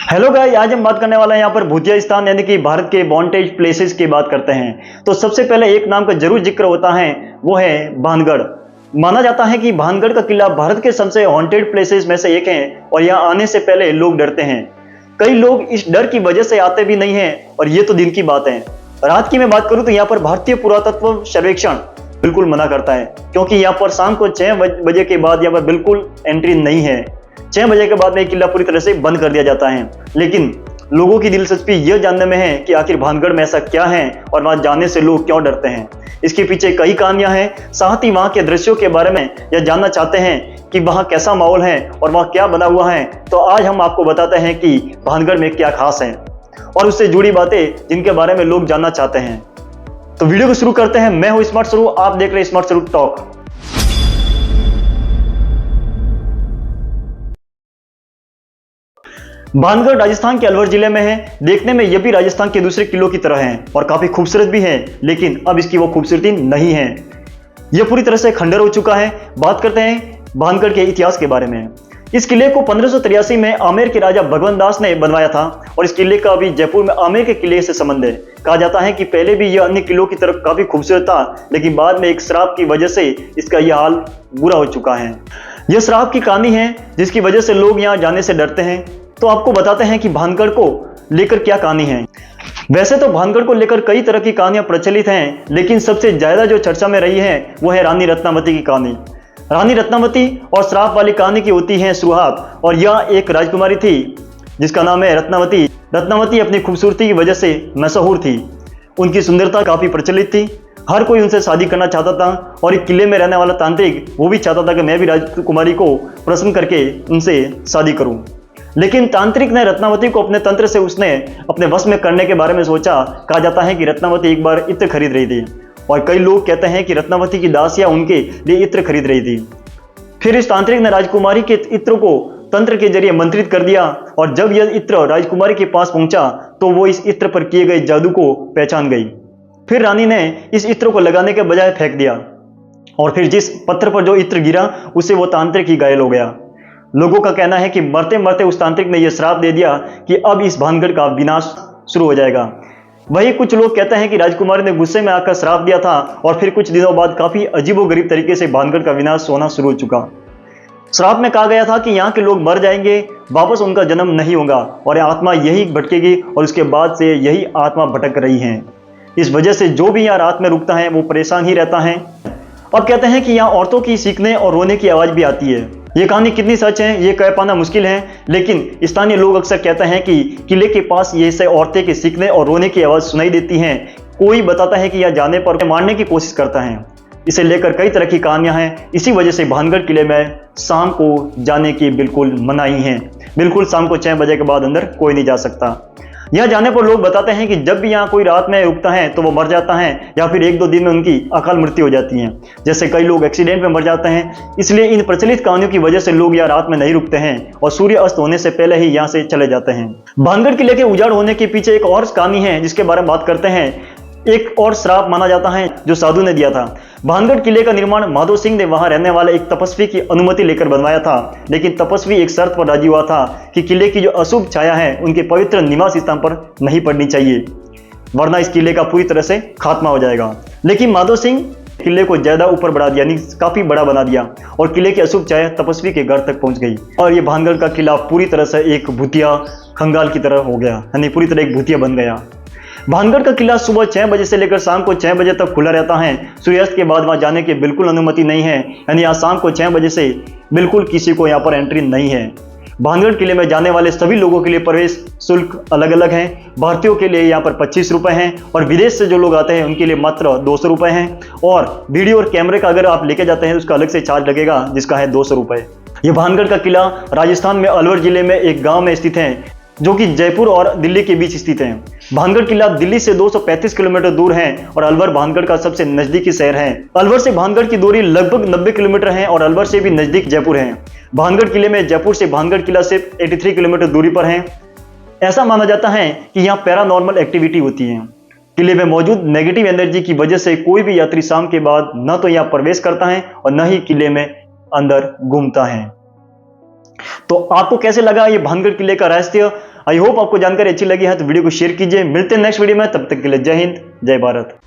Hello guys, आज हम बात करने वाले हैं यहाँ पर भूतिया स्थान यानी कि भारत के हॉन्टेड प्लेसेस की बात करते हैं। तो सबसे पहले एक नाम का जरूर जिक्र होता है, वो है भानगढ़। माना जाता है कि भानगढ़ का किला भारत के सबसे हॉन्टेड प्लेसेस में से एक है और यहाँ आने से पहले लोग डरते हैं। कई लोग इस डर की वजह से आते भी नहीं है और ये तो दिन की बात है। रात की मैं बात करूं तो यहाँ पर भारतीय पुरातत्व सर्वेक्षण बिल्कुल मना करता है, क्योंकि यहाँ पर शाम को 6 बजे के बाद यहाँ पर बिल्कुल एंट्री नहीं है। 6 बजे के बाद में किला पूरी तरह से बंद कर दिया जाता है। लेकिन लोगों की दिलचस्पी यह जानने में है कि आखिर भानगढ़ में ऐसा क्या है और वहां जाने से लोग क्यों डरते हैं। इसके पीछे कई कहानियां हैं। साथ ही वहां के दृश्यों के बारे में यह जानना चाहते हैं कि वहां कैसा माहौल है और वहां क्या बना हुआ है। तो आज हम आपको बताते हैं कि भानगढ़ में क्या खास है और उससे जुड़ी बातें जिनके बारे में लोग जानना चाहते हैं। तो वीडियो को शुरू करते हैं। मैं हूं स्मार्ट स्वरूप, आप देख रहे हैं स्मार्ट स्वरूप टॉक। भानगढ़ राजस्थान के अलवर जिले में है। देखने में यह भी राजस्थान के दूसरे किलों की तरह है और काफी खूबसूरत भी है, लेकिन अब इसकी वो खूबसूरती नहीं है। यह पूरी तरह से खंडर हो चुका है। बात करते हैं भानगढ़ के इतिहास के बारे में। इस किले को 1583 में आमेर के राजा भगवंत दास ने बनवाया था और इस किले का भी जयपुर में आमेर के किले से संबंध है। कहा जाता है कि पहले भी यह अन्य किलों की तरफ काफी खूबसूरत था, लेकिन बाद में एक श्राप की वजह से इसका यह हाल बुरा हो चुका है। यह श्राप की कहानी है जिसकी वजह से लोग यहाँ जाने से डरते हैं। तो आपको बताते हैं कि भानगढ़ को लेकर क्या कहानी है। वैसे तो भानगढ़ को लेकर कई तरह की कहानियां प्रचलित हैं, लेकिन सबसे ज्यादा जो चर्चा में रही है वो है रानी रत्नावती की कहानी। रानी रत्नावती और श्राप वाली कहानी की होती है शुरुआत, और यह एक राजकुमारी थी जिसका नाम है रत्नावती। रत्नावती अपनी खूबसूरती की वजह से मशहूर थी। उनकी सुंदरता काफी प्रचलित थी। हर कोई उनसे शादी करना चाहता था और एक किले में रहने वाला तांत्रिक वो भी चाहता था कि मैं भी राजकुमारी को प्रसन्न करके उनसे शादी करूं। लेकिन तांत्रिक ने रत्नावती को अपने तंत्र से उसने अपने वश में करने के बारे में सोचा। कहा जाता है कि रत्नावती एक बार इत्र खरीद रही थी और कई लोग कहते हैं कि रत्नावती की दासियां उनके लिए इत्र खरीद रही थी। फिर इस तांत्रिक ने राजकुमारी के इत्र को तंत्र के जरिए मंत्रित कर दिया और जब यह इत्र राजकुमारी के पास पहुंचा तो वो इस इत्र पर किए गए जादू को पहचान गई। फिर रानी ने इस इत्र को लगाने के बजाय फेंक दिया और फिर जिस पत्थर पर जो इत्र गिरा उससे वो तांत्रिक ही घायल हो गया। लोगों का कहना है कि मरते मरते उस तांत्रिक ने यह श्राप दे दिया कि अब इस भानगढ़ का विनाश शुरू हो जाएगा। वही कुछ लोग कहते हैं कि राजकुमारी ने गुस्से में आकर श्राप दिया था और फिर कुछ दिनों बाद काफी अजीबोगरीब तरीके से भानगढ़ का विनाश होना शुरू हो चुका। श्राप में कहा गया था कि यहाँ के लोग मर जाएंगे, वापस उनका जन्म नहीं होगा और आत्मा यही भटकेगी और उसके बाद से यही आत्मा भटक रही है। इस वजह से जो भी यहाँ रात में रुकता है वो परेशान ही रहता है। अब कहते हैं कि यहाँ औरतों की सीखने और रोने की आवाज भी आती है। ये कहानी कितनी सच है ये कह पाना मुश्किल है, लेकिन स्थानीय लोग अक्सर कहते हैं कि किले के पास ये से औरतें के सीखने और रोने की आवाज सुनाई देती हैं। कोई बताता है कि यह जाने पर मारने की कोशिश करता है। इसे लेकर कई तरह की कहानियां हैं। इसी वजह से भानगढ़ किले में शाम को जाने की बिल्कुल मनाही है। बिल्कुल शाम को 6 बजे के बाद अंदर कोई नहीं जा सकता। यहाँ जाने पर लोग बताते हैं कि जब भी यहाँ कोई रात में रुकता है तो वो मर जाता है या फिर 1-2 दिन में उनकी अकाल मृत्यु हो जाती है। जैसे कई लोग एक्सीडेंट में मर जाते हैं। इसलिए इन प्रचलित कहानियों की वजह से लोग यहाँ रात में नहीं रुकते हैं और सूर्य अस्त होने से पहले ही यहाँ से चले जाते हैं। भानगढ़ किले के उजाड़ होने के पीछे एक और कहानी है जिसके बारे में बात करते हैं। एक और श्राप माना जाता है जो साधु ने दिया था। भानगढ़ किले का निर्माण माधो सिंह ने वहां रहने वाले एक तपस्वी की अनुमति लेकर बनवाया था, लेकिन तपस्वी एक शर्त पर राजी हुआ था कि किले की जो अशुभ छाया है उनके पवित्र निवास स्थान पर नहीं पड़नी चाहिए, वरना इस किले का पूरी तरह से खात्मा हो जाएगा। लेकिन माधो सिंह किले को ज्यादा ऊपर बढ़ा दिया, यानी काफी बड़ा बना दिया और किले की अशुभ छाया तपस्वी के घर तक पहुंच गई और ये भानगढ़ का किला पूरी तरह से एक भूतिया खंगाल की तरह हो गया, यानी पूरी तरह एक भूतिया बन गया। भानगढ़ का किला सुबह 6 बजे से लेकर शाम को 6 बजे तक खुला रहता है। सूर्यास्त के बाद वहां जाने की बिल्कुल अनुमति नहीं है, यानी आज शाम को 6 बजे से बिल्कुल किसी को यहाँ पर एंट्री नहीं है। भानगढ़ किले में जाने वाले सभी लोगों के लिए प्रवेश शुल्क अलग अलग है। भारतीयों के लिए यहाँ पर 25 रुपए हैं और विदेश से जो लोग आते हैं उनके लिए मात्र 200 रुपए हैं। और वीडियो और कैमरे का अगर आप लेके जाते हैं तो उसका अलग से चार्ज लगेगा जिसका है 200 रुपए। ये भानगढ़ का किला राजस्थान में अलवर जिले में एक गाँव में स्थित है जो कि जयपुर और दिल्ली के बीच स्थित है। भानगढ़ किला दिल्ली से 235 किलोमीटर दूर है और अलवर भानगढ़ का सबसे नजदीकी शहर है। अलवर से भानगढ़ की दूरी लगभग 90 किलोमीटर है और अलवर से भी नजदीक जयपुर है। भानगढ़ किले में जयपुर से भानगढ़ किला सिर्फ 83 किलोमीटर दूरी पर है। ऐसा माना जाता है कि यहाँ पैरानॉर्मल एक्टिविटी होती है। किले में मौजूद नेगेटिव एनर्जी की वजह से कोई भी यात्री शाम के बाद न तो यहाँ प्रवेश करता है और न ही किले में अंदर घूमता है। तो आपको कैसे लगा ये भानगढ़ किले का रहस्य? आई होप आपको जानकारी अच्छी लगी है तो वीडियो को शेयर कीजिए। मिलते हैं नेक्स्ट वीडियो में, तब तक के लिए जय हिंद, जय भारत।